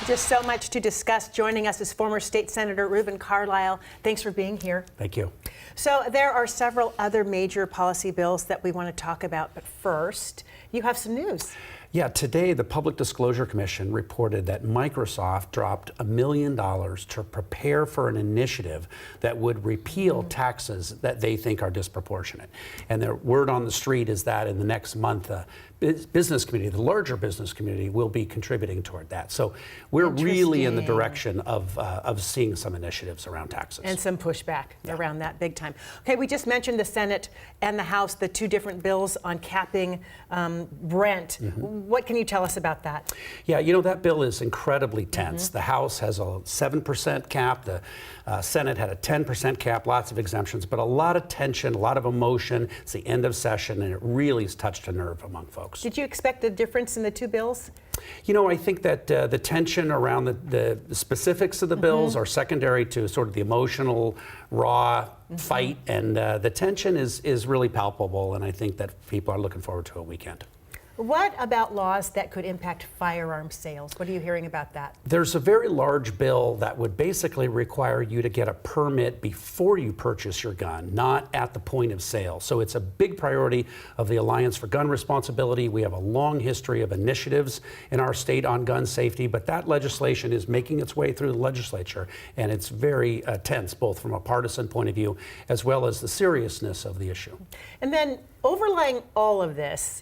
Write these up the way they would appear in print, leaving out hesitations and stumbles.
Just so much to discuss. Joining us is former State Senator Reuven Carlyle. Thanks for being here. Thank you. So there are several other major policy bills that we want to talk about, but first, you have some news. Yeah, today the Public Disclosure Commission reported that Microsoft dropped $1 million to prepare for an initiative that would repeal taxes that they think are disproportionate. And their word on the street is that in the next month, business community, the larger business community, will be contributing toward that. So we're really in the direction of seeing some initiatives around taxes. And some pushback around that big time. Okay, we just mentioned the Senate and the House, the two different bills on capping rent. What can you tell us about that? Yeah, you know, that bill is incredibly tense. The House has a 7% cap, the Senate had a 10% cap, lots of exemptions, but a lot of tension, a lot of emotion. It's the end of session, and it really has touched a nerve among folks. Did you expect a difference in the two bills? You know, I think that the tension around the specifics of the bills are secondary to sort of the emotional, raw fight, and the tension is really palpable, and I think that people are looking forward to a weekend. What about laws that could impact firearm sales? What are you hearing about that? There's a very large bill that would basically require you to get a permit before you purchase your gun, not at the point of sale. So it's a big priority of the Alliance for Gun Responsibility. We have a long history of initiatives in our state on gun safety, but that legislation is making its way through the legislature, and it's very tense, both from a partisan point of view as well as the seriousness of the issue. And then overlying all of this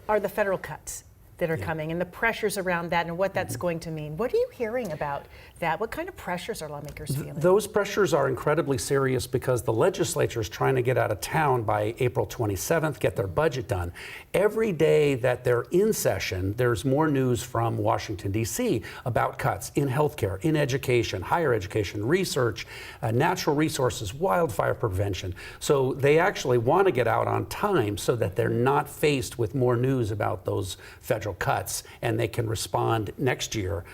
are the federal cuts that are coming and the pressures around that and what that's going to mean. What are you hearing about that? What kind of pressures are lawmakers feeling? Those pressures are incredibly serious because the legislature is trying to get out of town by April 27th, get their budget done. Every day that they're in session, there's more news from Washington, D.C. about cuts in healthcare, in education, higher education, research, natural resources, wildfire prevention. So they actually want to get out on time so that they're not faced with more news about those federal cuts, and they can respond next year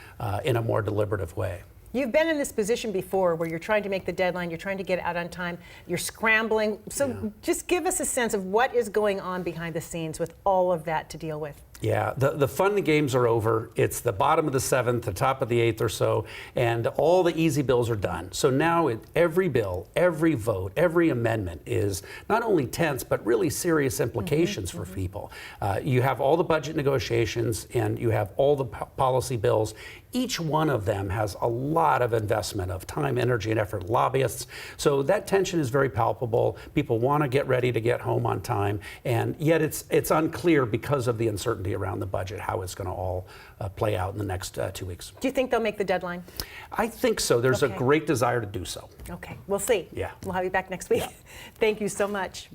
in a more deliberative way. You've been in this position before where you're trying to make the deadline, you're trying to get out on time, you're scrambling. So just give us a sense of what is going on behind the scenes with all of that to deal with. Yeah, the fun games are over. It's the bottom of the seventh, the top of the eighth or so, and all the easy bills are done. So now every bill, every vote, every amendment is not only tense, but really serious implications for people. You have all the budget negotiations and you have all the policy bills. Each one of them has a lot of investment of time, energy, and effort, lobbyists. So that tension is very palpable. People want to get ready to get home on time, and yet it's unclear because of the uncertainty around the budget how it's going to all play out in the next 2 weeks. Do you think they'll make the deadline? I think so. There's a great desire to do so. Okay, we'll see. Yeah. We'll have you back next week. Yeah. Thank you so much.